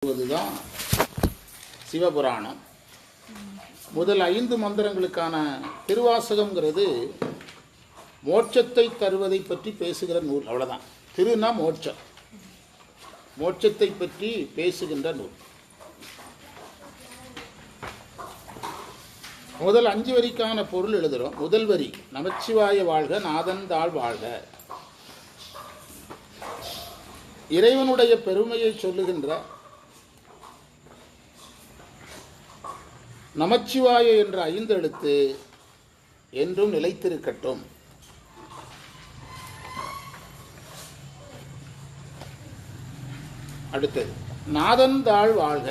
தான் சிவபுராணம். முதல் 5 மந்திரங்களுக்கான திருவாசகம்ங்கிறது மோட்சத்தை தருவதை பற்றி பேசுகிற நூல். அவ்வளோதான். திருனா மோட்சம், மோட்சத்தை பற்றி பேசுகின்ற நூல். முதல் 5 வரிக்கான பொருள் எழுதுகிறோம். முதல் வரி நமச்சிவாய வாழ்க, நாதன் தாழ் வாழ்க. இறைவனுடைய பெருமையை சொல்லுகின்ற நமச்சிவாய என்ற 5 எழுத்து என்றும் நிலைத்திருக்கட்டும். அடுத்தது நாதன் தாழ் வாழ்க.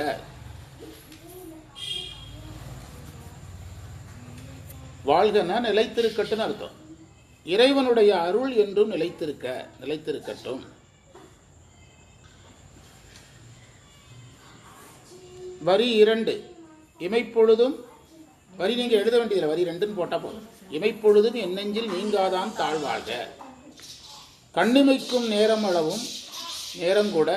வாழ்கனா நிலைத்திருக்கட்டும் அர்த்தம். இறைவனுடைய அருள் என்றும் நிலைத்திருக்கட்டும். வரி 2 இமைப்பொழுதும், வரி நீங்கள் எழுத வேண்டியதில்லை, வரி 2ன்னு போட்டால் போதும். இமைப்பொழுதும் என் நெஞ்சில் நீங்காதான் தாழ்வாழ்க. கண்ணிமைக்கும் நேரம் அளவும் நேரம் கூட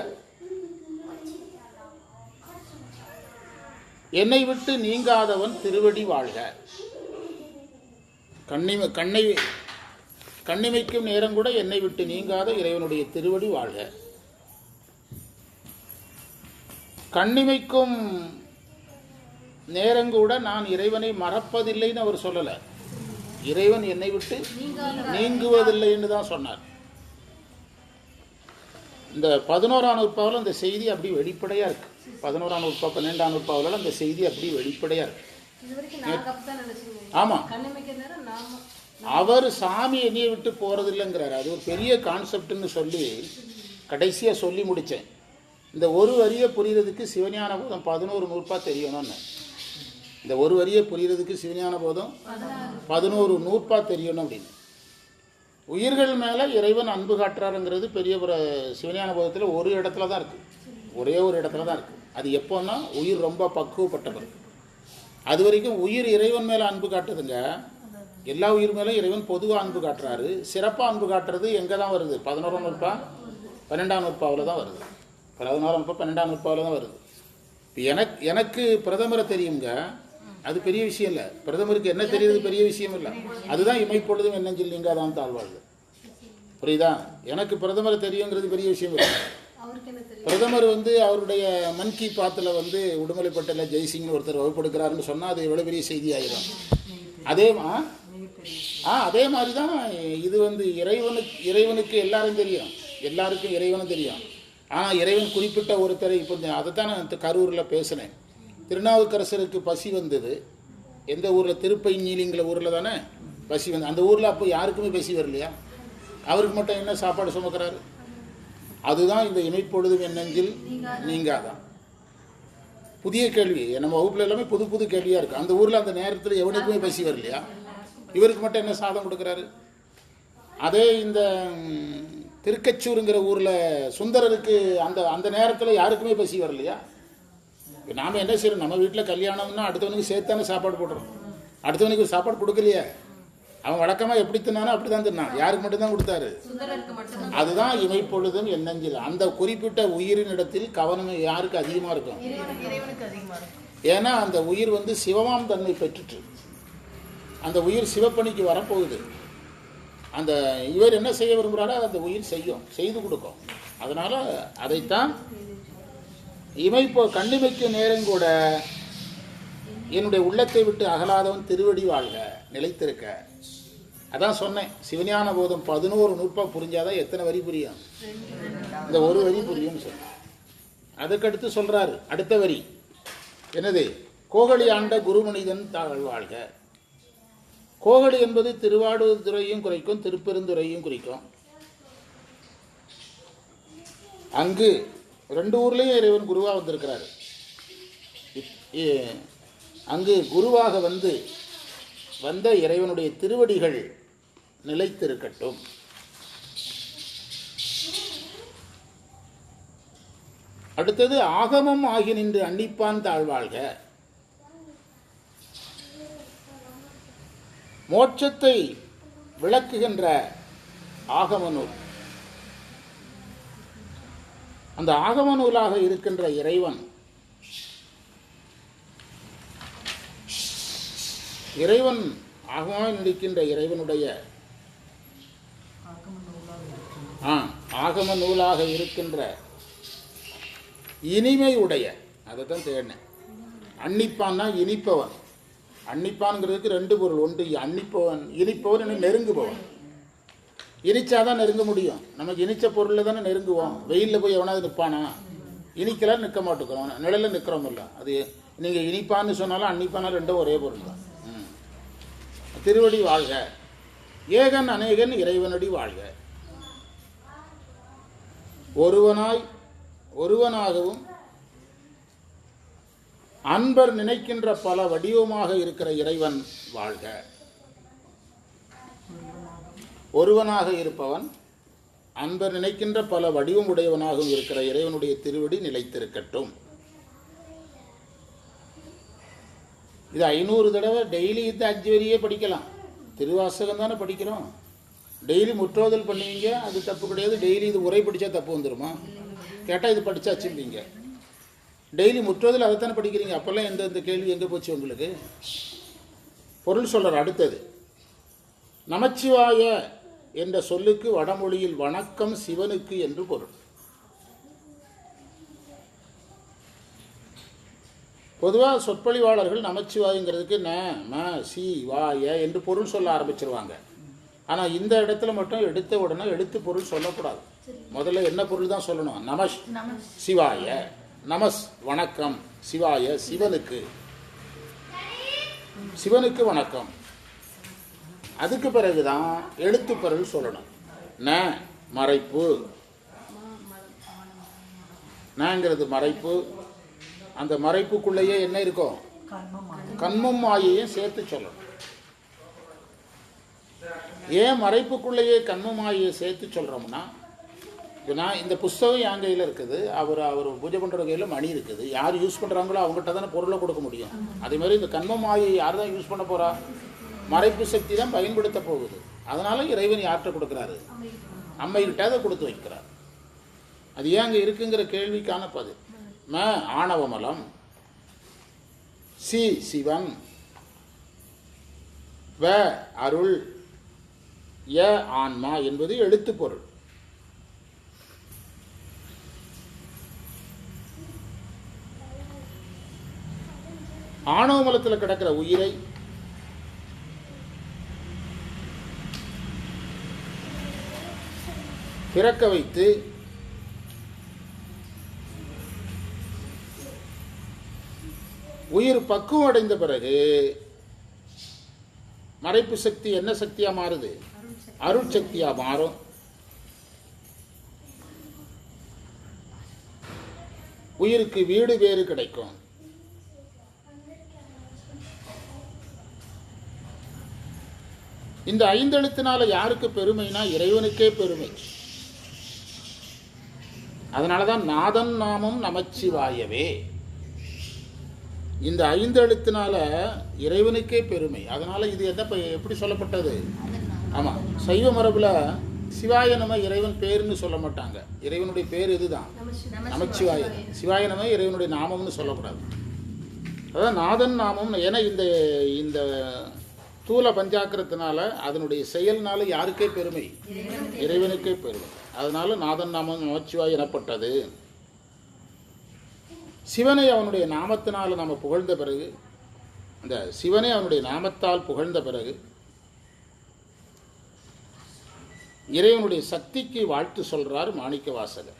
என்னை விட்டு நீங்காதவன் திருவடி வாழ்க. கண்ணிமைக்கும் நேரம் கூட என்னை விட்டு நீங்காத இறைவனுடைய திருவடி வாழ்க. கண்ணிமைக்கும் நேரங்கூட நான் இறைவனை மறப்பதில்லைன்னு அவர் சொல்லலை. இறைவன் என்னை விட்டு நீங்குவதில்லைன்னு தான் சொன்னார். இந்த 11ஆம் நூற்பாவில் அந்த செய்தி அப்படி வெளிப்படையாக இருக்கு. 11ஆம் நூற்பா 12ஆம் நூற்பாவில் அந்த செய்தி அப்படி வெளிப்படையாக இருக்கு. ஆமாம், அவர் சாமி என்னையை விட்டு போகிறதில்லைங்கிறார். அது ஒரு பெரிய கான்செப்ட்னு சொல்லி கடைசியாக சொல்லி முடித்தேன். இந்த ஒரு வரியை புரிகிறதுக்கு சிவஞான போதம் 11 நூற்பா தெரியணும்னு. இந்த ஒரு வரியை புரிகிறதுக்கு சிவஞான போதம் 11 நூற்பா தெரியணும் அப்படின்னு. உயிர்கள் மேலே இறைவன் அன்பு காட்டுறாருங்கிறது பெரிய சிவஞான போதத்தில் ஒரு இடத்துல தான் இருக்குது, ஒரே ஒரு இடத்துல தான் இருக்குது. அது எப்போன்னா உயிர் ரொம்ப பக்குவப்பட்டவர். அது வரைக்கும் உயிர் இறைவன் மேலே அன்பு காட்டுதுங்க. எல்லா உயிர் மேலே இறைவன் பொதுவாக அன்பு காட்டுறாரு. சிறப்பாக அன்பு காட்டுறது எங்கே தான் வருது? 11ஆம் நூற்பா 12ஆம் நூற்பாவில் தான் வருது. 11ஆம் நூற்பா 12ஆம் நூற்பாவில் தான் வருது. இப்போ எனக்கு பிரதமரை தெரியுங்க, அது பெரிய விஷயம் இல்லை. பிரதமருக்கு என்ன தெரியுது பெரிய விஷயம் இல்லை. அதுதான் இமைப்பொழுதும் என்ன சொல்லிங்க அதான் தாழ்வாழ்வு. புரியுதா? எனக்கு பிரதமரை தெரியுங்கிறது பெரிய விஷயம் இல்லை. பிரதமர் அவருடைய மன் கி பாத்தில் உடுமலைப்பேட்டையில் ஜெய்சிங்னு ஒருத்தர் வகுப்படுக்கிறாருன்னு சொன்னால் அது எவ்வளோ பெரிய செய்தி ஆயிரும். அதே மாதிரி தான் இது இறைவனுக்கு எல்லாரும் தெரியும், எல்லாருக்கும் இறைவனும் தெரியும். ஆனால் இறைவன் குறிப்பிட்ட ஒருத்தரை இப்போ அதை தான் நான் கரூரில் பேசினேன். திருநாவுக்கரசருக்கு பசி வந்தது. எந்த ஊரில்? திருப்பைநீலிங்கிற ஊரில் தானே பசி வந்து. அந்த ஊரில் அப்போ யாருக்குமே பசி வரலையா? அவருக்கு மட்டும் என்ன சாப்பாடு சுமக்கிறாரு? அதுதான் இந்த இமைப்பொழுதும் என் நெஞ்சில் நீங்காதான். புதிய கேள்வி. நம்ம வகுப்பில் எல்லாமே புது புது கேள்வியாக இருக்குது. அந்த ஊரில் அந்த நேரத்தில் எவனுக்குமே பசி வரலையா? இவருக்கு மட்டும் என்ன சாதம் கொடுக்குறாரு? அதே இந்த திருக்கச்சூருங்கிற ஊரில் சுந்தரருக்கு அந்த நேரத்தில் யாருக்குமே பசி வரலையா? நாம் என்ன செய்யறோம்? நம்ம வீட்டில் கல்யாணம்னா அடுத்தவனுக்கு சேர்த்தானே சாப்பாடு போடுறோம். அடுத்தவனுக்கு சாப்பாடு கொடுக்கலையே. அவன் வழக்கமாக எப்படி தின்னானோ அப்படி தான் தின்னான். யாருக்கு மட்டும்தான் கொடுத்தாரு? அதுதான் இமைப்பொழுதும் என் நெஞ்சில். அந்த குறிப்பிட்ட உயிரின் இடத்தில் கவனம் யாருக்கு அதிகமாக இருக்கும்? ஏன்னா அந்த உயிர் சிவமாம் தன்மை பெற்றுட்டு அந்த உயிர் சிவப்பணிக்கு வரப்போகுது. அந்த இவர் என்ன செய்ய விரும்புகிறாரோ அந்த உயிர் செய்து கொடுக்கும். அதனால் அதைத்தான் கண்ணிமைக்கும் நேரம் கூட என்னுடைய உள்ளத்தை விட்டு அகலாதவன் திருவடி வாழ்க, நிலைத்திருக்க. அதான் சொன்னேன், சிவஞான போதம் 11 நூற்பா புரிஞ்சாதான் எத்தனை வரி புரியும்? இந்த ஒரு வரி புரியும் சொன்ன. அதுக்கடுத்து சொல்றாரு அடுத்த வரி என்னது? கோகலி ஆண்ட குருமனிதன் தாழ் வாழ்க. கோகலி என்பது திருவாடுதுறையும் குறிக்கும், திருப்பெருந்துறையும் குறிக்கும். அங்கு 2 ஊர்லேயும் இறைவன் குருவாக வந்திருக்கிறாரு. அங்கு குருவாக வந்த இறைவனுடைய திருவடிகள் நிலைத்திருக்கட்டும். அடுத்தது ஆகமம் ஆகி நின்று அன்னிப்பான் தாழ்வாழ்க. மோட்சத்தை விளக்குகின்ற ஆகம நூல். அந்த ஆகம நூலாக இருக்கின்ற இறைவன் ஆகமாக இருக்கின்ற இறைவனுடைய ஆகம நூலாக இருக்கின்ற இனிமை உடைய, அதை தான் தேடினேன். அன்னிப்பான்னா இனிப்பவன். அன்னிப்பான்ங்கிறதுக்கு ரெண்டு பொருள். ஒன்று அன்னிப்பவன், இனிப்பவன், என்ன நெருங்குபவன். இனிச்சாதான் நெருங்க முடியும். நமக்கு இனிச்ச பொருளில் தானே நெருங்குவோம். வெயிலில் போய் எவனாவது நிற்பானா? இனிக்கலாம் நிற்க மாட்டேங்கிறோம், நிழலில் நிற்கிறோம். இல்லை, அது நீங்கள் இனிப்பான்னு சொன்னாலும் அன்னிப்பானாலும் ரெண்டும் ஒரே பொருள் தான். திருவடி வாழ்க, ஏகன் அநேகன் இறைவனடி வாழ்க. ஒருவனாகவும் அன்பர் நினைக்கின்ற பல வடிவமாக இருக்கிற இறைவன் வாழ்க. ஒருவனாக இருப்பவன், அன்பர் நினைக்கின்ற பல வடிவம் உடையவனாகவும் இருக்கிற இறைவனுடைய திருவடி நிலைத்திருக்கட்டும். இது 500 தடவை டெய்லி இந்த 5 வரியே படிக்கலாம். திருவாசகம் தானே படிக்கிறோம். டெய்லி முற்றோதல் பண்ணுவீங்க, அது தப்பு கிடையாது. டெய்லி இது உரை படித்தா தப்பு வந்துடுமா? கேட்டால் இது படித்தாச்சும்பீங்க. டெய்லி முற்றோதல் அதைத்தானே படிக்கிறீங்க. அப்போல்லாம் எந்த கேள்வி எங்கே போச்சு உங்களுக்கு? பொருள் சொல்கிற அடுத்தது, நமச்சிவாய என்ற சொல்லுக்கு வடமொழியில் வணக்கம் சிவனுக்கு என்று பொருள். பொதுவாக சொற்பொழிவாளர்கள் நமச்சிவாயங்கிறதுக்கு ந ம சி வாய என்று பொருள் சொல்ல ஆரம்பிச்சிருவாங்க. ஆனால் இந்த இடத்துல மட்டும் எடுத்த உடனே எடுத்து பொருள் சொல்லக்கூடாது. முதல்ல என்ன பொருள் தான் சொல்லணும்? நமஸ் சிவாய, நமஸ் வணக்கம், சிவாய சிவனுக்கு வணக்கம். அதுக்கு பிறகுதான் எழுத்து பொருள் சொல்லணும். ந மறைப்பு, நங்கிறது மறைப்பு. அந்த மறைப்புக்குள்ளேயே என்ன இருக்கும்? கண்மம் மாயையும் சேர்த்து சொல்லணும். ஏன் மறைப்புக்குள்ளேயே கண்மம் மாயையை சேர்த்து சொல்றோம்னா, நான் இந்த புஸ்தகம் என் கையில் இருக்குது, அவர் பூஜை பண்ணுற கையில் மணி இருக்குது. யார் யூஸ் பண்ணுறாங்களோ அவங்ககிட்ட தானே பொருளை கொடுக்க முடியும். அதே மாதிரி இந்த கண்மம் மாயை யார் தான் யூஸ் பண்ண போறா? மறைப்பு சக்தி தான் பயன்படுத்த போகுது. அதனால இறைவன் யார்கிட்ட கொடுக்குறாரு? அம்மைகிட்ட அதை கொடுத்து வைக்கிறார். அது ஏன் அங்கே இருக்குங்கிற கேள்விக்கான பதில். ம ஆணவமலம், சி சிவன், வ அருள், ய ஆன்மா என்பது எழுத்து பொருள். ஆணவமலத்தில் கிடக்கிற உயிரை பிறக்க வைத்து உயிர் பக்குவம் அடைந்த பிறகு மறைப்பு சக்தி என்ன சக்தியா மாறுது? அருட்சக்தியா மாறும். உயிருக்கு வீடு வேறு கிடைக்கும். இந்த 5 எழுத்தினால யாருக்கு பெருமைனா இறைவனுக்கே பெருமை. அதனாலதான் நாதன் நாமம் நமச்சிவாயவே. இந்த 5 எழுத்தினால இறைவனுக்கே பெருமை. அதனால இது எப்படி சொல்லப்பட்டது? ஆமா, சைவ மரபுல சிவாய நம இறைவன் பேருன்னு சொல்ல மாட்டாங்க. இறைவனுடைய பேர் இதுதான், நமச்சிவாய. சிவாய நம இறைவனுடைய நாமம்னு சொல்லக்கூடாது. அதான் நாதன் நாமம். ஏன்னா இந்த தூல பஞ்சாக்கிரத்தினால அதனுடைய செயல்னால யாருக்கே பெருமை? இறைவனுக்கே பெருமை. அதனால நாதன் நாமம் நமச்சிவாய் எனப்பட்டது. சிவனை அவனுடைய நாமத்தினால் நம்ம புகழ்ந்த பிறகு, அந்த சிவனை அவனுடைய நாமத்தால் புகழ்ந்த பிறகு இறைவனுடைய சக்திக்கு வாழ்த்து சொல்றார் மாணிக்க வாசகர்.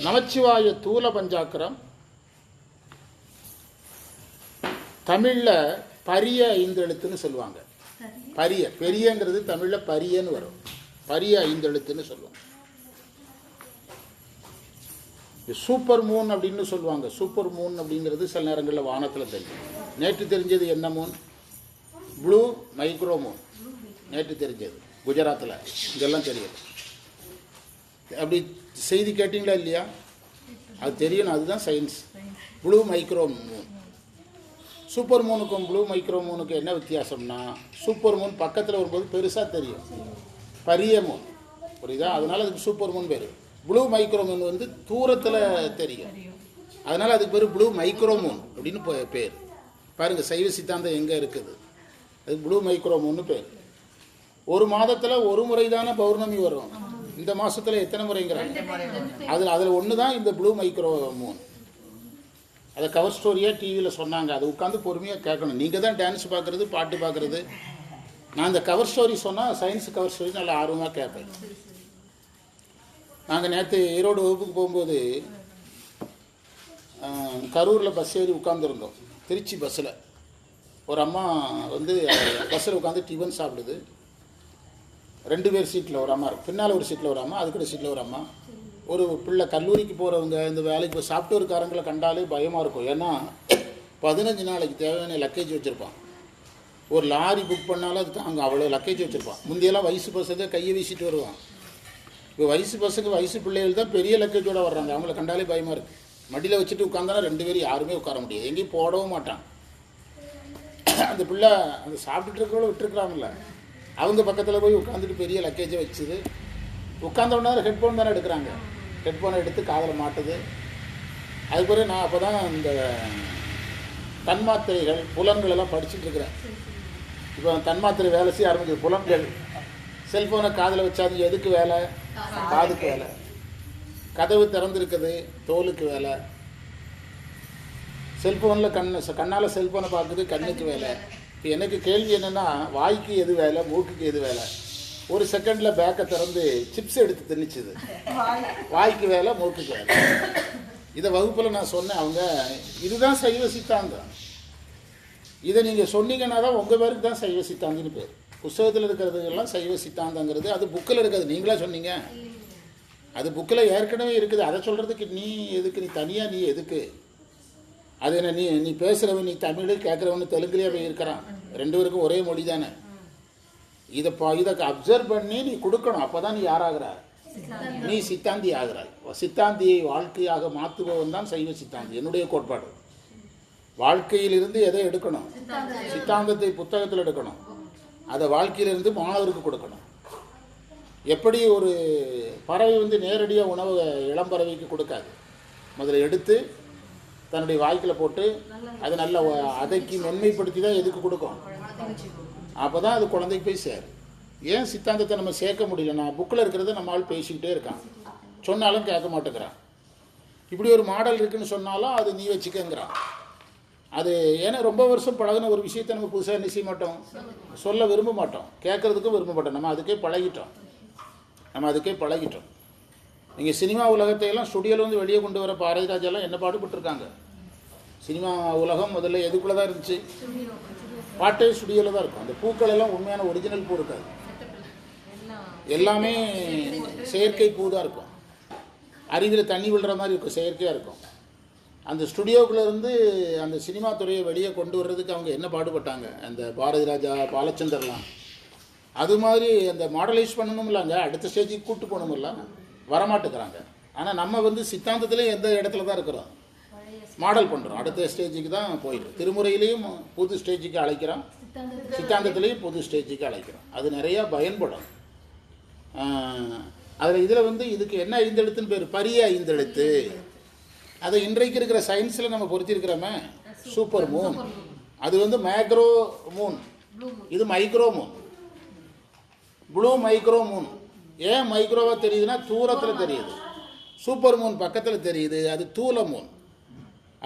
நமச்சிவாய தூல பஞ்சாக்கரம் தமிழ்ல பரிய 5 எழுத்துன்னு சொல்லுவாங்க. பரிய, பெரியங்கிறது தமிழ்ல பரியன்னு வரும். பரிய 5 எழுத்துன்னு சொல்லுவாங்க. சூப்பர் மூன் அப்படின்னு சொல்லுவாங்க. சூப்பர் மூன் அப்படிங்கிறது சில நேரங்களில் வானத்தில் தெரியும். நேற்று தெரிஞ்சது என்ன மூன்? Blue micro Moon. நேற்று தெரிஞ்சது குஜராத்தில். இதெல்லாம் தெரியாது. அப்படி செய்தி கேட்டீங்களா இல்லையா? அது தெரியணும். அதுதான் science. Blue micro moon. Super மூனுக்கும் ப்ளூ மைக்ரோ மூனுக்கும் என்ன வித்தியாசம்னா, சூப்பர் மூன் பக்கத்தில் வரும்போது பெருசாக தெரியும், பரிய மூன், புரியுதா? அதனால் அதுக்கு சூப்பர் மூன் பேர். ப்ளூ மைக்ரோ மூன் வந்து தூரத்தில் தெரியும், அதனால் அதுக்கு பேர் ப்ளூ மைக்ரோ மூன் அப்படின்னு பேர். பாருங்கள் சைவ சித்தாந்தம் எங்கே இருக்குது, அது ப்ளூ மைக்ரோ மூன்னு பேர். ஒரு மாதத்தில் ஒரு முறை தானே பௌர்ணமி வரும், இந்த மாதத்தில் எத்தனை முறைங்கிறாங்க? அதில் ஒன்று தான் இந்த ப்ளூ மைக்ரோ மூன். அதை கவர் ஸ்டோரியாக டிவியில் சொன்னாங்க, அதை உட்காந்து பொறுமையாக கேட்கணும். நீங்கள் தான் டான்ஸ் பார்க்குறது, பாட்டு பார்க்குறது. நான் இந்த கவர் ஸ்டோரி சொன்னால் சயின்ஸ் கவர் ஸ்டோரி நல்லா ஆர்வமாக கேட்பேன். நாங்கள் நேற்று ஈரோடு வகுப்புக்கு போகும்போது கரூரில் பஸ் ஏறி உட்காந்துருந்தோம். திருச்சி பஸ்ஸில் ஒரு அம்மா வந்து பஸ்ஸில் உட்காந்து டிஃபன் சாப்பிடுது. 2 பேர் சீட்டில் ஒரு அம்மா, பின்னால் ஒரு சீட்டில் ஒரு அம்மா, அதுக்கூட சீட்டில் ஒரு அம்மா. ஒரு பிள்ளை கல்லூரிக்கு போகிறவங்க இந்த வேலைக்கு போய் சாஃப்ட்வேர்காரங்களை கண்டாலே பயமாக இருக்கும். ஏன்னா 15 நாளைக்கு தேவையான லக்கேஜ் வச்சுருப்பான். ஒரு லாரி புக் பண்ணாலும் அதுக்கு அங்கே அவ்வளோ லக்கேஜ் வச்சுருப்பான். முந்தையெல்லாம் வயசு பசங்க கையை வீசிட்டு வருவான். இப்போ வயசு பசங்க வயசு பிள்ளைகள் தான் பெரிய லக்கேஜோடு வர்றாங்க. அவங்கள கண்டாலே பயமாக இருக்குது. மடியில் வச்சுட்டு உட்காந்தானா 2 பேரும் யாருமே உட்கார முடியாது, எங்கேயும் போடவும் மாட்டான். அந்த பிள்ளை அந்த சாப்பிட்டுட்டு இருக்கிறவங்கள விட்டுருக்குறாங்கல்ல, அவங்க பக்கத்தில் போய் உட்காந்துட்டு பெரிய லக்கேஜை வச்சுது. உட்காந்தோடனே ஹெட்ஃபோன் தானே எடுக்கிறாங்க, ஹெட்ஃபோனை எடுத்து காதில் மாட்டுது. அதுக்கு பிறகு நான் அப்போ தான் இந்த தன்மாத்திரைகள் புலன்கள் எல்லாம் படிச்சுட்டு இருக்கிறேன். இப்போ தன்மாத்திரை வேலை செய்ய ஆரம்பிக்குது. புலன்கள் செல்ஃபோனை காதில் வச்சா அது எதுக்கு வேலை? காதுக்கு வேலை. கதவு திறந்துருக்குது, தோலுக்கு வேலை. செல்ஃபோனில் கண்ணால் செல்ஃபோனை பார்க்குது, கண்ணுக்கு வேலை. இப்போ எனக்கு கேள்வி என்னென்னா, வாய்க்கு எது வேலை, மூக்குக்கு எது வேலை? ஒரு செகண்டில் பேக்கை திறந்து சிப்ஸ் எடுத்து திணிச்சுது. வாய்க்கு வேலை, மூக்குக்கு வேலை. இதை வகுப்பில் நான் சொன்னேன். அவங்க இதுதான் சைவ சித்தாந்தம், இதை நீங்கள் சொன்னீங்கன்னா தான் உங்கள் பேருக்கு தான் சைவ சித்தாந்தின்னு பேர். புத்தகத்தில் இருக்கிறதுக்கெல்லாம் சைவ சித்தாந்தங்கிறது அது புக்கில் இருக்காது, நீங்களா சொன்னீங்க. அது புக்கில் ஏற்கனவே இருக்குது. அதை சொல்கிறதுக்கு நீ எதுக்கு, நீ தனியாக நீ எதுக்கு? அது என்ன, நீ பேசுகிறவன் நீ தமிழ், கேட்குறவனு தெலுங்குலேயே போய் இருக்கிறான், 2 பேருக்கும் ஒரே மொழி தானே. இதை அப்சர்வ் பண்ணி நீ கொடுக்கணும். அப்போ தான் நீ யாராகிறாய்? நீ சித்தாந்தி ஆகிறாய். சித்தாந்தியை வாழ்க்கையாக மாற்றுபவன் தான் சைவ சித்தாந்தி. என்னுடைய கோட்பாடு. வாழ்க்கையிலிருந்து எதை எடுக்கணும்? சித்தாந்தத்தை புத்தகத்தில் எடுக்கணும், அதை வாழ்க்கையிலிருந்து மாணவருக்கு கொடுக்கணும். எப்படி ஒரு பறவை வந்து நேரடியாக உணவு இளம்பறவைக்கு கொடுக்காது, முதல்ல எடுத்து தன்னுடைய வாய்க்கில் போட்டு அதை நல்லா அதக்கி மென்மைப்படுத்தி தான் எதுக்கு கொடுக்கும்? அப்போ தான் அது குழந்தைக்கு போய் சேரும். ஏன் சித்தாந்தத்தை நம்ம சேர்க்க முடியல? நான் புக்கில் இருக்கிறத நம்ம ஆள் பேசிக்கிட்டே இருக்கான், சொன்னாலும் கேட்க மாட்டேங்கிறான். இப்படி ஒரு மாடல் இருக்குதுன்னு சொன்னாலும் அது நீ வச்சுக்கங்கிறான். அது ஏன்னா ரொம்ப வருஷம் பழகின ஒரு விஷயத்தை நம்ம புதுசாக என்ன செய்ய மாட்டோம், சொல்ல விரும்ப மாட்டோம், கேட்குறதுக்கும் விரும்ப மாட்டோம். நம்ம அதுக்கே பழகிட்டோம். நீங்கள் சினிமா உலகத்தையெல்லாம் ஸ்டுடியோவில் வந்து வெளியே கொண்டு வர பாரதிராஜெல்லாம் என்ன பாடுபட்டுருக்காங்க. சினிமா உலகம் முதல்ல எதுக்குள்ளே தான் இருந்துச்சு? பாட்டே ஸ்டுடியோவில் தான் இருக்கும். அந்த பூக்கள் எல்லாம் உண்மையான ஒரிஜினல் பூ இருக்காது, எல்லாமே செயற்கை பூ தான் இருக்கும். அருவியில் தண்ணி விழுற மாதிரி இருக்கும், செயற்கையாக இருக்கும். அந்த ஸ்டுடியோக்குள்ளேருந்து அந்த சினிமா துறையை வெளியே கொண்டு வர்றதுக்கு அவங்க என்ன பாடுபட்டாங்க, அந்த பாரதிராஜா, பாலச்சந்தர்லாம். அது மாதிரி அந்த மாடலைஸ் பண்ணணும்லாங்க, அடுத்த ஸ்டேஜுக்கு கூப்பிட்டு போகணுமில்ல, வரமாட்டேங்கிறாங்க. ஆனால் நம்ம வந்து சித்தாந்தத்துலேயும் எந்த இடத்துல தான் இருக்கிறோம், மாடல் பண்ணுறோம், அடுத்த ஸ்டேஜுக்கு தான் போயிடும். திருமுறையிலையும் புது ஸ்டேஜுக்கு அழைக்கிறோம், சித்தாந்தத்துலேயும் புது ஸ்டேஜுக்கு அழைக்கிறோம். அது நிறையா பயன்படும். அதில் இதில் வந்து இதுக்கு என்ன ஐந்தெழுத்துன்னு பேர்? பரிய ஐந்தெழுத்து. அதை இன்றைக்கு இருக்கிற சயின்ஸில் நம்ம பொருத்திருக்கிறோமே, சூப்பர் மூன். அது வந்து மேக்ரோ மூன், இது micro Moon, blue micro Moon. ஏன் மைக்ரோவாக தெரியுதுன்னா தூரத்தில் தெரியுது. சூப்பர் மூன் பக்கத்தில் தெரியுது, அது தூல மூன்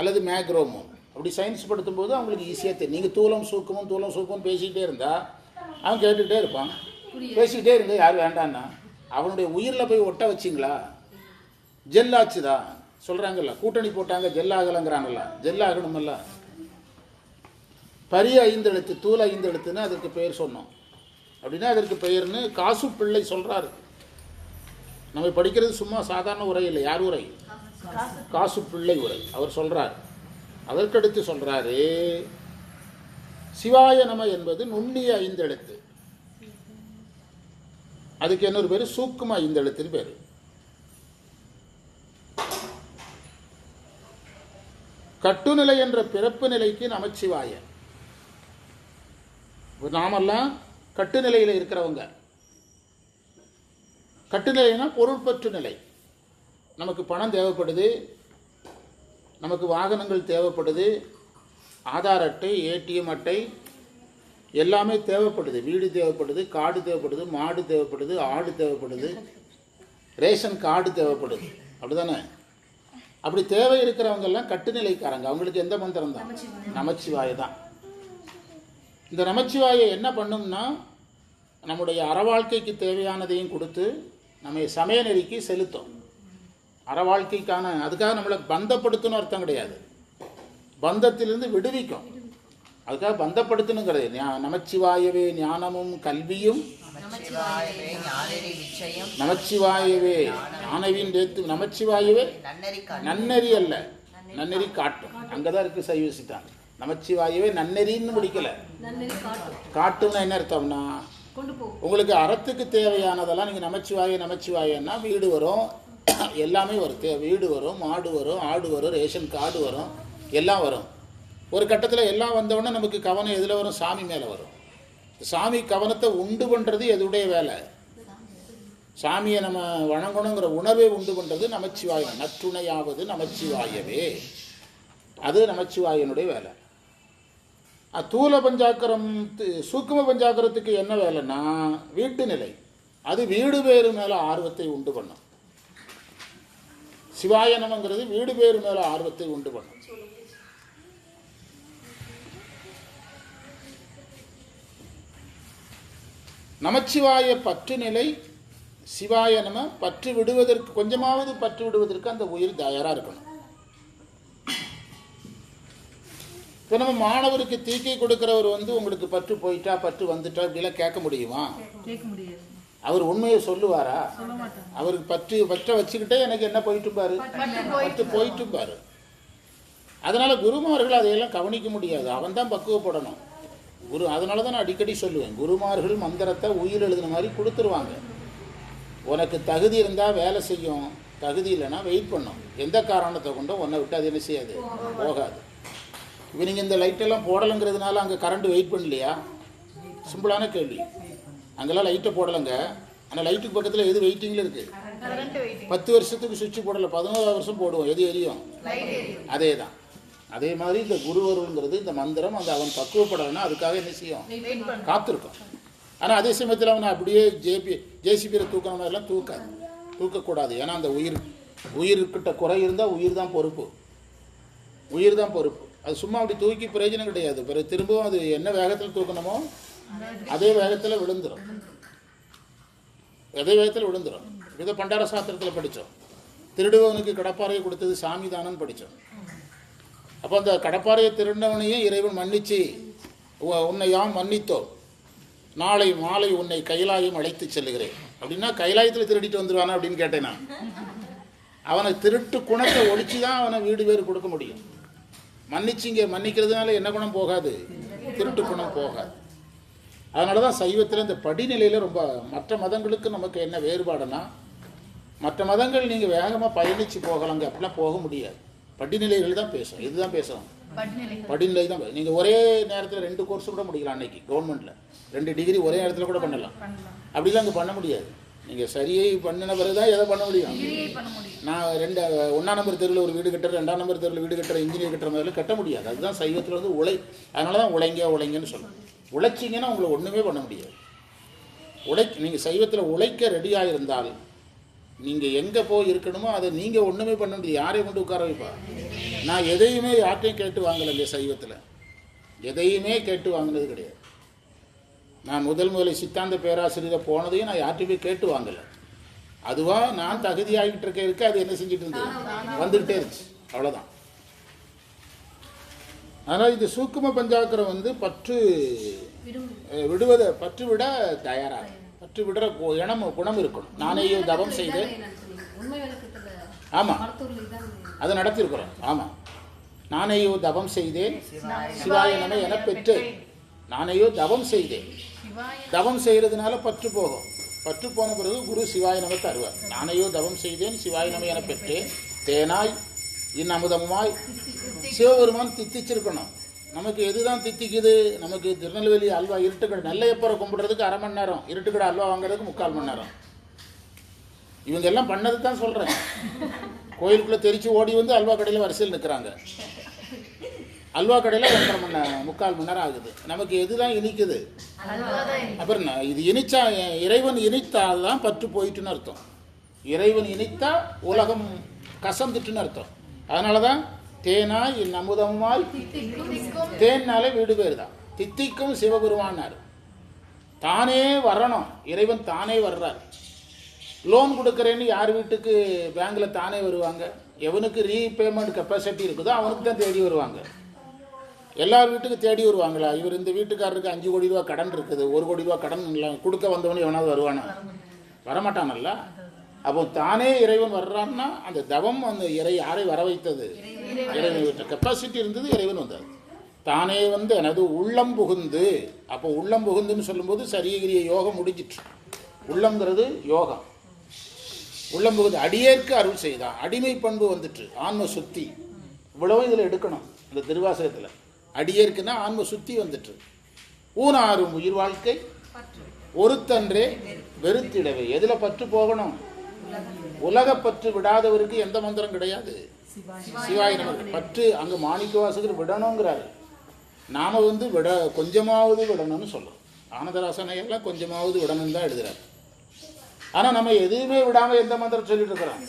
அல்லது மேக்ரோ மூன். அப்படி சயின்ஸ் படுத்தும்போது அவங்களுக்கு ஈஸியாக தெரியும். நீங்கள் தூளம் சூக்கமும் பேசிக்கிட்டே இருந்தால் அவன் கேட்டுக்கிட்டே இருப்பான். பேசிக்கிட்டே இருங்க, யார் வேண்டான்னா அவனுடைய உயிரில் போய் ஒட்ட வச்சிங்களா? ஜெல்லாச்சுதா சொல்கிறாங்கல்ல, கூட்டணி போட்டாங்க ஜெல்லாகலங்கிறாங்கல்ல, ஜெல்லாகணுமல்ல. பரிய ஐந்தெழுத்து, தூள ஐந்தெழுத்துன்னு அதுக்கு பெயர் சொன்னோம். அப்படின்னா அதற்கு பெயர்னு காசு பிள்ளை சொல்கிறாரு. நம்ம படிக்கிறது சும்மா சாதாரண உரை இல்லை. யார் உரை? காசு பிள்ளை உரை. அவர் சொல்கிறார். அதற்கடுத்து சொல்கிறாரு, சிவாய நம என்பது நுண்ணிய ஐந்தெழுத்து. அதுக்கு இன்னொரு பேர் சூக்கும ஐந்தெழுத்துன்னு பேர். கட்டுநிலை என்ற பிறப்பு நிலைக்கு நமச்சிவாய. நாமெல்லாம் கட்டுநிலையில் இருக்கிறவங்க. கட்டுநிலைனா பொருள்பற்று நிலை. நமக்கு பணம் தேவைப்படுது, நமக்கு வாகனங்கள் தேவைப்படுது, ஆதார் அட்டை, ஏடிஎம் அட்டை எல்லாமே தேவைப்படுது. வீடு தேவைப்படுது, காடு தேவைப்படுது, மாடு தேவைப்படுது, ஆடு தேவைப்படுது, ரேஷன் கார்டு தேவைப்படுது. அப்படிதானே? அப்படி தேவை இருக்கிறவங்கெல்லாம் கட்டுநிலைக்காரங்க. அவங்களுக்கு எந்த மந்திரம் தான்? நமச்சிவாய தான். இந்த நமச்சிவாயை என்ன பண்ணும்னா, நம்முடைய அறவாழ்க்கைக்கு தேவையானதையும் கொடுத்து நம்ம சமய நெறிக்கு செலுத்தும். அறவாழ்க்கைக்கான அதுக்காக நம்மளை பந்தப்படுத்தணும் அர்த்தம் கிடையாது, பந்தத்திலிருந்து விடுவிக்கும். அதுக்காக பந்தப்படுத்தணுங்கிறது. நமச்சிவாயவே ஞானமும் கல்வியும், நமச்சிவாயவே ஞானவின் தேத்து, நமச்சிவாயவே நன்னெறி அல்ல நன்னெறி காட்டும். அங்கதான் இருக்கு சைவ சித்தாந்தம். நமச்சிவாயவே நன்னெறின்னு முடிக்கல, காட்டும்னா என்ன அர்த்தம்னா, உங்களுக்கு அறத்துக்கு தேவையானதெல்லாம் நீங்கள் நமச்சிவாயன்னா வீடு வரும், எல்லாமே வரும். வீடு வரும், மாடு வரும், ஆடு வரும், ரேஷன் கார்டு வரும், எல்லாம் வரும். ஒரு கட்டத்தில் எல்லாம் வந்தவுடனே நமக்கு கவனம் எதில் வரும்? சாமி மேலே வரும். சாமி கவனத்தை உண்டு பண்ணுறது எதுடைய வேலை? சாமியை நம்ம வணங்கணுங்கிற உணர்வை உண்டு பண்ணுறது நமச்சிவாயம். நற்றுணையாவது நமச்சிவாயவே, அது நமச்சிவாயனுடைய வேலை. தூல பஞ்சாக்கரம் சூக்கும பஞ்சாக்கரத்துக்கு என்ன வேலைன்னா வீட்டு நிலை. அது வீடு பேரு மேலே ஆர்வத்தை உண்டு பண்ணும். சிவாயனம்ங்கிறது வீடு பேரு மேலே ஆர்வத்தை உண்டு பண்ணும். நமச்சிவாய பற்று நிலை, சிவாய நம பற்று விடுவதற்கு, கொஞ்சமாவது பற்று விடுவதற்கு அந்த உயிர் தயாராக இருக்கணும். இப்போ நம்ம மாணவருக்கு தீக்கை கொடுக்குறவர் உங்களுக்கு பற்று போயிட்டா, பற்று வந்துட்டா இப்படிலாம் கேட்க முடியுமா? அவர் உண்மையை சொல்லுவாரா? அவருக்கு பற்ற வச்சுக்கிட்டே எனக்கு என்ன போயிட்டும் பாரு, பற்று போயிட்டும் பாரு. அதனால குருமார்கள் அதையெல்லாம் கவனிக்க முடியாது. அவன் தான் பக்குவப்படணும். அதனால தான் நான் அடிக்கடி சொல்லுவேன், குருமார்கள் மந்திரத்தை உயிர் எழுதுன மாதிரி கொடுத்துருவாங்க. உனக்கு தகுதி இருந்தால் வேலை செய்யும், தகுதி இல்லைன்னா வெயிட் பண்ணும். எந்த காரணத்தை கொண்டும் உன்னை விட்டு அது என்ன செய்யாது, போகாது. இப்போ நீங்கள் இந்த லைட்டெல்லாம் போடலைங்கிறதுனால அங்கே கரண்ட் வெயிட் பண்ணலையா? சிம்பிளான கேள்வி. அங்கெல்லாம் லைட்டை போடலைங்க, ஆனால் லைட்டுக்கு பக்கத்தில் எது வெயிட்டிங்கில் இருக்குது? 10 வருஷத்துக்கு சுவிட்ச் போடலை, 11 வருஷம் போடுவோம், எது எரியும்? அதே தான். அதே மாதிரி இந்த குருவருங்கிறது, இந்த மந்திரம், அந்த அவன் பக்குவப்படலைன்னா அதுக்காக என்ன செய்யும்? காத்திருக்கும். ஆனால் அதே சமயத்தில் அவனை அப்படியே ஜேசிபியில் தூக்கிற மாதிரிலாம் தூக்கக்கூடாது. ஏன்னா அந்த உயிர்கிட்ட குறை இருந்தால் உயிர் தான் பொறுப்பு. அது சும்மா அப்படி தூக்கி பிரயோஜனம் கிடையாது. பிறகு திரும்பவும் அது என்ன வேகத்தில் தூக்கணுமோ அதே வேகத்தில் விழுந்துடும். இதை பண்டார சாஸ்திரத்தில் படித்தோம். திருடுவனுக்கு கடப்பாறையை கொடுத்தது சாமி தானன்னு படித்தோம். அப்போ அந்த கடப்பாறையை திருடினவனையும் இறைவன் மன்னிச்சு, உன்னை யாம் மன்னித்தோம், நாளை மாலை உன்னை கைலாயம் அழைத்து செல்லுகிறேன் அப்படின்னா கைலாயத்தில் திருடிட்டு வந்துடுவானா அப்படின்னு கேட்டேன் நான். அவனை திருட்டு குணத்தை ஒழிச்சு தான் அவனை வீடு பேர் கொடுக்க முடியும். மன்னிக்கிறதுனால என்ன குணம் போகாது? திருட்டு குணம் போகாது. அதனால தான் சைவத்தில் இந்த படிநிலையில் ரொம்ப, மற்ற மதங்களுக்கு நமக்கு என்ன வேறுபாடுனா, மற்ற மதங்கள் நீங்கள் வேகமாக பயணித்து போகலாங்க, அப்படிலாம் போக முடியாது. படிநிலைகள் தான் பேசும். இதுதான் பேசணும், படிநிலை தான். நீங்கள் ஒரே நேரத்தில் 2 கோர்ஸ் கூட முடிக்கலாம். அன்னைக்கு கவர்மெண்ட்டில் 2 டிகிரி ஒரே நேரத்தில் கூட பண்ணலாம். அப்படிலாம் அங்கே பண்ண முடியாது. நீங்கள் சரியை பண்ணின பிறகு தான் எதை பண்ண முடியும். நான் 1ஆம் நம்பர் தெருவில் ஒரு வீடு கட்டுற, 2ஆம் நம்பர் தெருவில் வீடு கட்டுற, இன்ஜினியர் கட்டுற மாதிரிலாம் கட்ட முடியாது. அதுதான் சைவத்தில் அதனால தான் உழைங்கன்னு சொல்லணும். உழைச்சிங்கன்னா உங்களை ஒன்றுமே பண்ண முடியாது. நீங்கள் சைவத்தில் உழைக்க ரெடியாக இருந்தால் நீங்கள் எங்கே போய் இருக்கணுமோ அதை நீங்கள் ஒன்றுமே பண்ண முடியாது. யாரையும் கொண்டு உட்கார வைப்பா? நான் எதையுமே யார்ட்டையும் கேட்டு வாங்கலைங்க. சைவத்தில் எதையுமே கேட்டு வாங்கினது கிடையாது. நான் முதல் சித்தாந்த பேராசிரியரை போனதையும் நான் யார்ட்டையுமே கேட்டு வாங்கலை. அதுவாக நான் தகுதியாகிட்டு இருக்க அது என்ன செஞ்சுட்டு இருந்தது, வந்துக்கிட்டே இருந்துச்சு. அவ்வளோதான். அதனால் இது சூக்கும பஞ்சாக்கரம் பற்று விட தயாராக, பற்று விடுற குணம் இருக்கணும். நானேயோ தவம் செய்தேன். ஆமாம், அதை நடத்தியிருக்கிறோம். ஆமாம், நானேயோ தவம் செய்தேன் சிவாய நம என பெற்றேன். நானேயோ தவம் செய்தேன். தவம் செய்கிறதுனால பற்று போகும். பற்று போன பிறகு குரு சிவாய நம தருவார். நானேயோ தவம் செய்தேன் சிவாய நம என பெற்றேன், தேனாய் இன்னமுதமாய் சிவபெருமான் தித்திச்சிருக்கணும். நமக்கு எதுதான் தித்திக்குது? நமக்கு திருநெல்வேலி அல்வா இருட்டுக்கடை நெல்லையப்பரை கும்பிட்றதுக்கு அரை மணி நேரம், இருட்டுக்கடை அல்வா வாங்குறதுக்கு 3/4 மணி நேரம். இவங்க எல்லாம் பண்ணது தான் சொல்கிறேன். கோயிலுக்குள்ளே தெரிச்சு ஓடி வந்து அல்வா கடையில் வரிசையில் நிற்கிறாங்க. அல்வா கடையில் 2.5 மணி நேரம் 3/4 மணி நேரம் ஆகுது. நமக்கு எதுதான் இனிக்குது? அப்புறம் இது இனிச்சா, இறைவன் இனித்தால் தான் பற்று போயிட்டுன்னு அர்த்தம். இறைவன் இனித்தா உலகம் கசந்துட்டுன்னு அர்த்தம். அதனால தான் தேனாய் அமுதமாய், தேன்னாலே வீடு பேர் தான். தித்திக்கும் சிவபெருமானார் தானே வரணும். இறைவன் தானே வர்றார். லோன் கொடுக்குறேன்னு யார் வீட்டுக்கு பேங்கில் தானே வருவாங்க? எவனுக்கு ரீபேமெண்ட் கெப்பாசிட்டி இருக்குதோ அவனுக்கு தான் தேடி வருவாங்க. எல்லார் வீட்டுக்கு தேடி வருவாங்களா? இவர் இந்த வீட்டுக்காரருக்கு 5 கோடி ரூபா கடன் இருக்குது, 1 கோடி ரூபா கடன் இல்லை கொடுக்க வந்தவனு எவனாவது வருவானா? வரமாட்டானல்ல. அப்போ தானே இறைவன் வர்றான்னா அந்த தவம் அந்த யாரை வர வைத்தது? இறைவன் கெப்பாசிட்டி இருந்தது, இறைவன் வந்தார். தானே வந்து எனது உள்ளம் புகுந்து. அப்போ உள்ளம் புகுந்துன்னு சொல்லும்போது சரியகிரிய யோகம் முடிஞ்சிட்டு. உள்ளங்கிறது யோகம். உள்ளம் புகுந்து அடியேற்கு அருள் செய்தான். அடிமை பண்பு வந்துட்டு, ஆன்ம சுத்தி. இவ்வளவு இதில் எடுக்கணும் இந்த திருவாசகத்தில். அடியேற்குன்னா ஆன்ம சுத்தி வந்துட்டு. ஊனாரும் உயிர் வாழ்க்கை ஒருத்தன்றே வெறுத்திடவே. எதில் பற்று போகணும்? உலக பற்று விடாதவருக்கு எந்த மந்திரம் கிடையாது. சிவாய நமக்கு பற்று அங்கே மாணிக்க வாசகர் விடணுங்கிறாரு. நாம வந்து கொஞ்சமாவது விடணும்னு சொல்றோம். ஆனந்தராசனையெல்லாம் கொஞ்சமாவது விடணும்னு தான் எழுதுறாரு. ஆனால் நம்ம எதுவுமே விடாமல் எந்த மந்திரம் சொல்லிட்டு இருக்கிறோம்?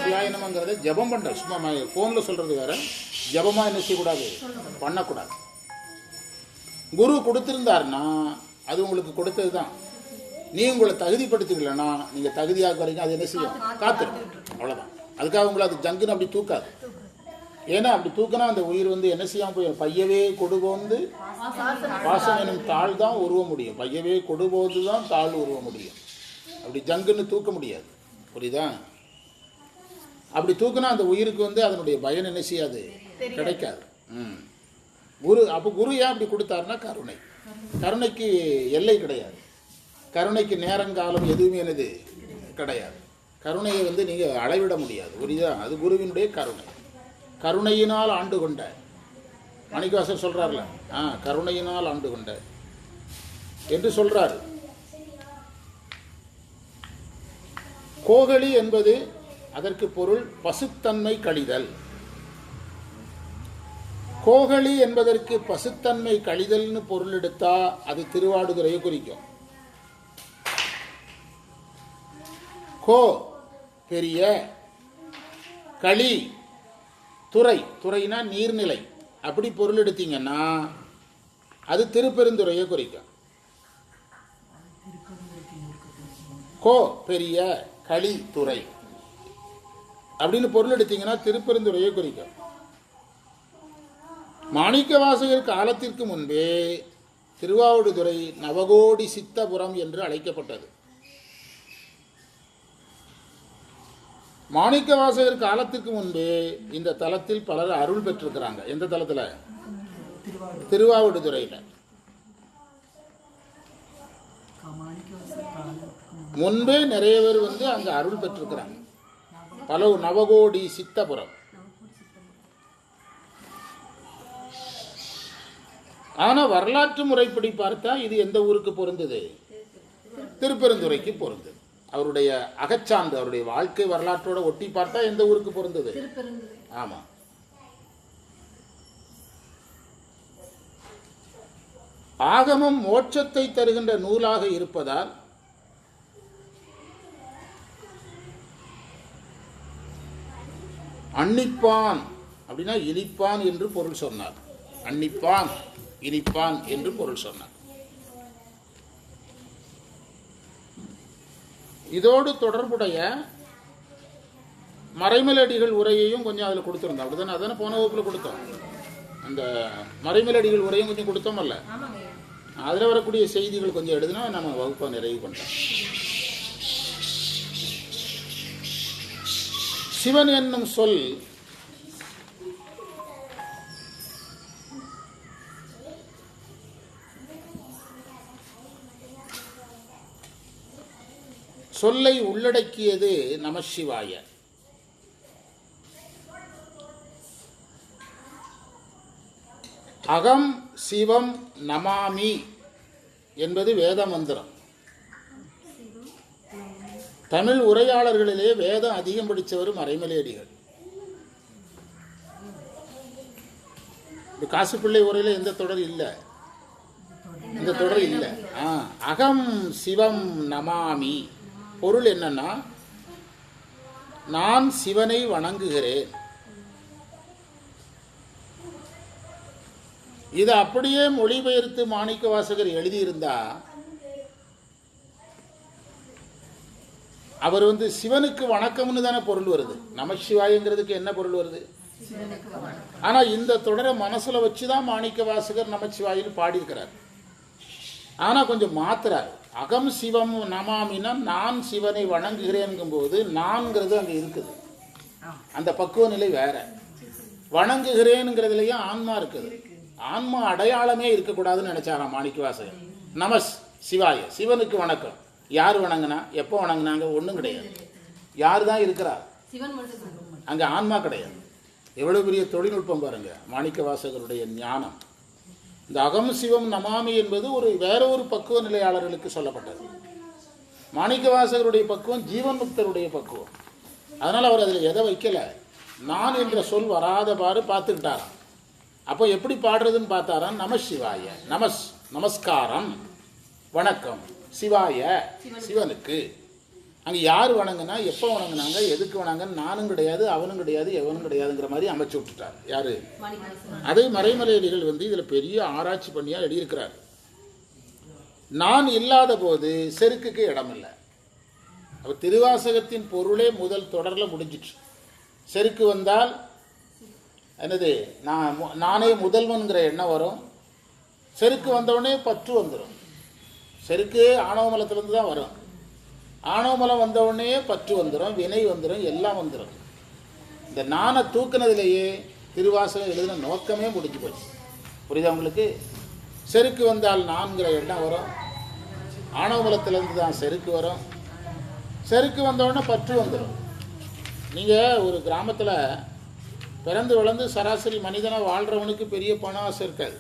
சிவாய நமங்கிறத ஜபம் பண்ணுற. சும்மா ஃபோனில் சொல்கிறது வேற, ஜபமாக என்ன செய்யக்கூடாது? பண்ணக்கூடாது. குரு கொடுத்துருந்தாருன்னா அது உங்களுக்கு கொடுத்தது தான். நீ உங்களை தகுதிப்படுத்திக்கலன்னா நீங்கள் தகுதியாக வரைக்கும் அது என்ன செய்யும்? காத்துரும். அவ்வளோதான். அதுக்காக உங்களை அது ஜங்குன்னு அப்படி தூக்காது. ஏன்னா அப்படி தூக்கினா அந்த உயிர் வந்து என்ன செய்யாமல் போய் பையவே கொடுபோந்து பாசம் எனும் தாழ் தான் உருவ முடியும். பையவே கொடுபோது தான் தாழ் உருவ முடியும். அப்படி ஜங்குன்னு தூக்க முடியாது. புரியுதா? அப்படி தூக்குனா அந்த உயிருக்கு வந்து அதனுடைய பயன் என்ன செய்யாது? கிடைக்காது. குரு அப்போ குரு ஏன் அப்படி கொடுத்தாருன்னா கருணை. கருணைக்கு எல்லை கிடையாது. கருணைக்கு நேரங்காலம் எதுவுமே என்னது கிடையாது. கருணையை வந்து நீங்கள் அளவிட முடியாது. புரியுதா? அது குருவினுடைய கருணை. கருணையினால் ஆண்டு கொண்ட மாணிக்கவாசகர் சொல்றாருல, கருணையினால் ஆண்டு கொண்ட என்று சொல்றாரு. கோகலி என்பது அதற்கு பொருள் பசுத்தன்மை கழிதல். கோகலி என்பதற்கு பசுத்தன்மை கழிதல்னு பொருள் எடுத்தா அது திருவாடுதுறையை குறிக்கும். கோ பெரிய, களி துறை, துறைனா நீர்நிலை, அப்படி பொருள் எடுத்தீங்கன்னா அது திருப்பெருந்துறையை குறிக்கும். கோ பெரிய, களி துறை அப்படின்னு பொருள் எடுத்தீங்கன்னா திருப்பெருந்துறையை குறிக்கும். மாணிக்கவாசகர் காலத்திற்கு முன்பே திருவாவடுதுறை நவகோடி சித்தபுரம் என்று அழைக்கப்பட்டது. மாணிக்கவாசகர் காலத்திற்கு முன்பே இந்த தலத்தில் பலர் அருள் பெற்றிருக்கிறாங்க. எந்த தலத்தில்? திருவாவடுதுறையில். முன்பே நிறைய பேர் வந்து அங்கே அருள் பெற்றிருக்கிறாங்க. பல நவகோடி சித்தபுரம். ஆனால் வரலாற்று முறைப்படி பார்த்தா இது எந்த ஊருக்கு பொருந்தது? திருப்பெருந்துறைக்கு பொருந்தது. அவருடைய அகச்சான்று, அவருடைய வாழ்க்கை வரலாற்றோட ஒட்டி பார்த்தா எந்த ஊருக்கு பொருந்தது? ஆமாம். ஆகமம் மோட்சத்தை தருகின்ற நூலாக இருப்பதால் அன்னிப்பான் அப்படின்னா இனிப்பான் என்று பொருள் சொன்னார். அன்னிப்பான் இனிப்பான் என்று பொருள் சொன்னார். இதோடு தொடர்புடைய மறைமலடிகள் உரையையும் கொஞ்சம் அதில் கொடுத்துருந்தோம். அப்படிதானே? அதானே போன வகுப்பில் கொடுத்தோம். அந்த மறைமலடிகள் உரையும் கொஞ்சம் கொடுத்தோமல்ல, அதில் வரக்கூடிய செய்திகள் கொஞ்சம் எழுதுனா நம்ம வகுப்பை நிறைவு பண்ணுறோம். சிவன் என்னும் சொல் சொல்லை உள்ளடக்கியது நமசிவாய. அகம் சிவம் நமாமி என்பது வேத மந்திரம். தமிழ் உரையாளர்களிலே வேதம் அதிகம் படித்தவர் மறைமலையடிகள். காசுப்பிள்ளை உரையில் எந்த தொடர் இல்லை, இந்த தொடர் இல்லை. அகம் சிவம் நமாமி பொருள் என்னன்னா, நான் சிவனை வணங்குகிறேன். இதை அப்படியே மொழிபெயர்த்து மாணிக்க வாசகர் எழுதியிருந்தா அவர் சிவனுக்கு வணக்கம்னு தானே பொருள் வருது. நமச்சிவாயங்கிறதுக்கு என்ன பொருள் வருது? ஆனா இந்த தொடரை மனசுல வச்சுதான் மாணிக்க வாசகர் நமச்சிவாயில் பாடியிருக்கிறார். ஆனா கொஞ்சம் மாத்துறார். அகம் சிவம் நமாமினா நான் சிவனை வணங்குகிறேன் போது நான்கிறது அங்க இருக்குது. அந்த பக்குவ நிலை வேற. வணங்குகிறேன்ங்கிறதுலயும் ஆன்மா இருக்குது. ஆன்மா அடையாளமே இருக்கக்கூடாதுன்னு நினைச்சாராம் மாணிக்க வாசகர். நமஸ் சிவாய, சிவனுக்கு வணக்கம். யார் வணங்கினா, எப்போ வணங்கினாங்க? ஒன்றும் கிடையாது. யார் தான் இருக்கிறார் அங்கே? ஆன்மா கிடையாது. எவ்வளவு பெரிய தொழில்நுட்பம் பாருங்க மாணிக்க வாசகருடைய ஞானம். இந்த அகம் சிவம் நமாமி என்பது வேற ஒரு பக்குவ நிலையாளர்களுக்கு சொல்லப்பட்டது. மாணிக்க வாசகருடைய பக்குவம் ஜீவன் முக்தருடைய பக்குவம். அதனால் அவர் அதில் எதை வைக்கல, நான் என்ற சொல் வராதவாறு பார்த்துக்கிட்டாராம். அப்போ எப்படி பாடுறதுன்னு பார்த்தாராம். நம சிவாய, நமஸ்காரம், வணக்கம், சிவாய சிவனுக்கு. அங்கே யார் வணங்குனா, எப்போ வணங்குனாங்க, எதுக்கு வணங்கன்னு நானும் கிடையாது, அவனும் கிடையாது, எவனும் கிடையாதுங்கிற மாதிரி அமைச்சு விட்டுட்டார். யாரு? அதே மறைமலையடிகள் இதில் பெரிய ஆராய்ச்சி பண்ணியா எழுதியிருக்கிறார். நான் இல்லாத போது செருக்குக்கு இடம் இல்லை. அப்போ திருவாசகத்தின் பொருளே முதல் தொடரில் முடிஞ்சிட்டு. செருக்கு வந்தால் என்னது, நானே முதல்வன்கிற எண்ணம் வரும். செருக்கு வந்தவுடனே பற்று வந்துடும். செருக்கு ஆணவமலத்திலிருந்து தான் வரும். ஆணவமலம் வந்தவுடனே பற்று வந்துடும், வினை வந்துடும், எல்லாம் வந்துடும். இந்த நானை தூக்குனதுலேயே திருவாசகம் எழுதின நோக்கமே முடிஞ்சு போச்சு. புரியுதா உங்களுக்கு? செருக்கு வந்தால் நான்கிற எண்ணம் வரும். ஆணவமலத்திலிருந்து தான் செருக்கு வரும். செருக்கு வந்தவுடனே பற்று வந்துடும். நீங்கள் ஒரு கிராமத்தில் பிறந்து வளர்ந்து சராசரி மனிதனாக வாழ்கிறவனுக்கு பெரிய பண ஆசை இருக்காது.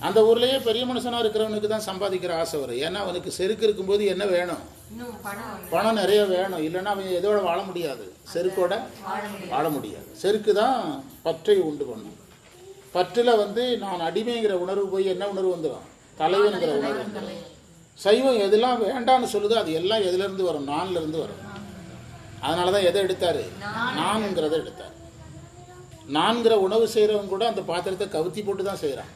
அந்த ஊர்லேயே பெரிய மனுஷனாக இருக்கிறவனுக்கு தான் சம்பாதிக்கிற ஆசை வரும். ஏன்னா அவனுக்கு செருக்கு இருக்கும்போது என்ன வேணும்? பணம் நிறைய வேணும். இல்லைன்னா அவன் எதோட வாழ முடியாது, செருக்கோட வாழ முடியாது. செருக்கு தான் பற்றை உண்டு பண்ணும். பற்றில் நான் அடிமைங்கிற உணர்வு போய் என்ன உணர்வு வந்துடும்? தலைவனுங்கிற உணர்வு வந்துடும். சைவம் எதெல்லாம் வேண்டான்னு சொல்லுதோ அது எல்லாம் எதுலேருந்து வரும்? நான்லேருந்து வரும். அதனால தான் எதை எடுத்தார்? நான்ங்கிறத எடுத்தார். நான்கிற உணவு செய்கிறவங்க கூட அந்த பாத்திரத்தை கவுத்தி போட்டு தான் செய்கிறான்.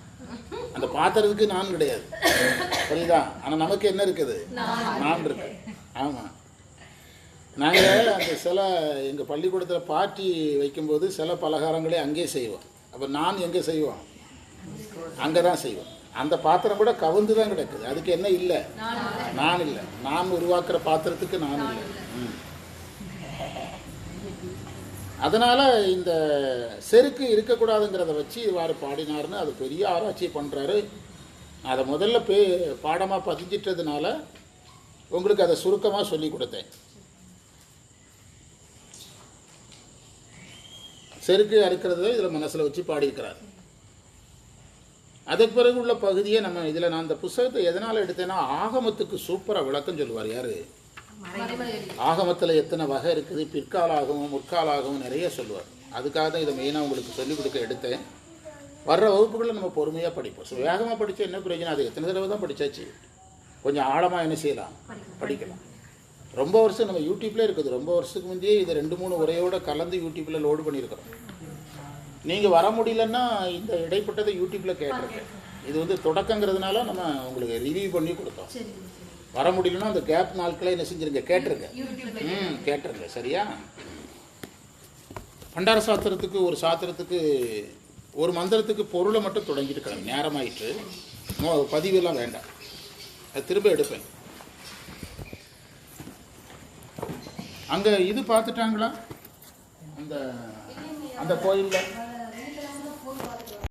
அந்த பாத்திரத்துக்கு நான் கிடையாது, புரியுதா? ஆனால் நமக்கு என்ன இருக்குது? நான் இருக்கு. ஆமாம், நாங்கள் அந்த சில எங்கள் பள்ளிக்கூடத்தில் பார்ட்டி வைக்கும்போது சில பலகாரங்களே அங்கே செய்வோம். அப்போ நான் எங்கே செய்வோம்? அங்கே தான் செய்வோம். அந்த பாத்திரம் கூட கவுந்து தான் கிடக்குது. அதுக்கு என்ன இல்லை? நான் இல்லை. நான் உருவாக்குற பாத்திரத்துக்கு நான் இல்லை. அதனால் இந்த செருக்கு இருக்கக்கூடாதுங்கிறத வச்சு இவ்வாறு பாடினார்னு அது பெரிய ஆராய்ச்சி பண்ணுறாரு. அதை முதல்ல பாடமாக பதிஞ்சிட்டதுனால உங்களுக்கு அதை சுருக்கமாக சொல்லி கொடுத்தேன். செருக்கு அறுக்கிறது இதில் மனசில் வச்சு பாடியிருக்கிறார். அதுக்கு பிறகு உள்ள பகுதியை நம்ம இதில் நான் இந்த புத்தகத்தை எதனால் எடுத்தேன்னா, ஆகமத்துக்கு சூப்பராக விளக்கம் சொல்லுவார். யார்? ஆகமத்தில் எத்தனை வகை இருக்குது, பிற்கால ஆகமும் முற்கால ஆகமும் நிறைய சொல்லுவார். அதுக்காக தான் இதை மெயினாக உங்களுக்கு சொல்லிக் கொடுக்க எடுத்தேன். வர்ற வகுப்புகளில் நம்ம பொறுமையாக படிப்போம். ஸோ வேகமாக படித்தா என்ன பிரயோஜனம்? அது எத்தனை தடவை தான் படித்தாச்சு. கொஞ்சம் ஆழமாக என்ன செய்யலாம்? படிக்கலாம். ரொம்ப வருஷம் நம்ம யூடியூப்லேயே இருக்குது. ரொம்ப வருஷத்துக்கு முந்தையே இதை 2-3 உரையோடு கலந்து யூடியூப்பில் லோடு பண்ணியிருக்கிறோம். நீங்கள் வர முடியலன்னா இந்த இடைப்பட்டதை யூடியூப்பில் கேட்டிருக்கேன். இது தொடக்கங்கிறதுனால நம்ம உங்களுக்கு ரிவ்யூ பண்ணி கொடுத்தோம். வர முடியலன்னா அந்த கேப் நாட்களே என்ன செஞ்சுருங்க, கேட்டுருங்க. கேட்டுருங்க, சரியா? பண்டார சாத்திரத்துக்கு ஒரு சாத்திரத்துக்கு ஒரு மந்திரத்துக்கு பொருளை மட்டும் தொடங்கிட்டு கிளம்பி நேரமாயிட்டு பதிவெல்லாம் வேண்டாம். அது திரும்ப எடுப்பேன். அங்கே இது பார்த்துட்டாங்களா அந்த அந்த கோயிலில்?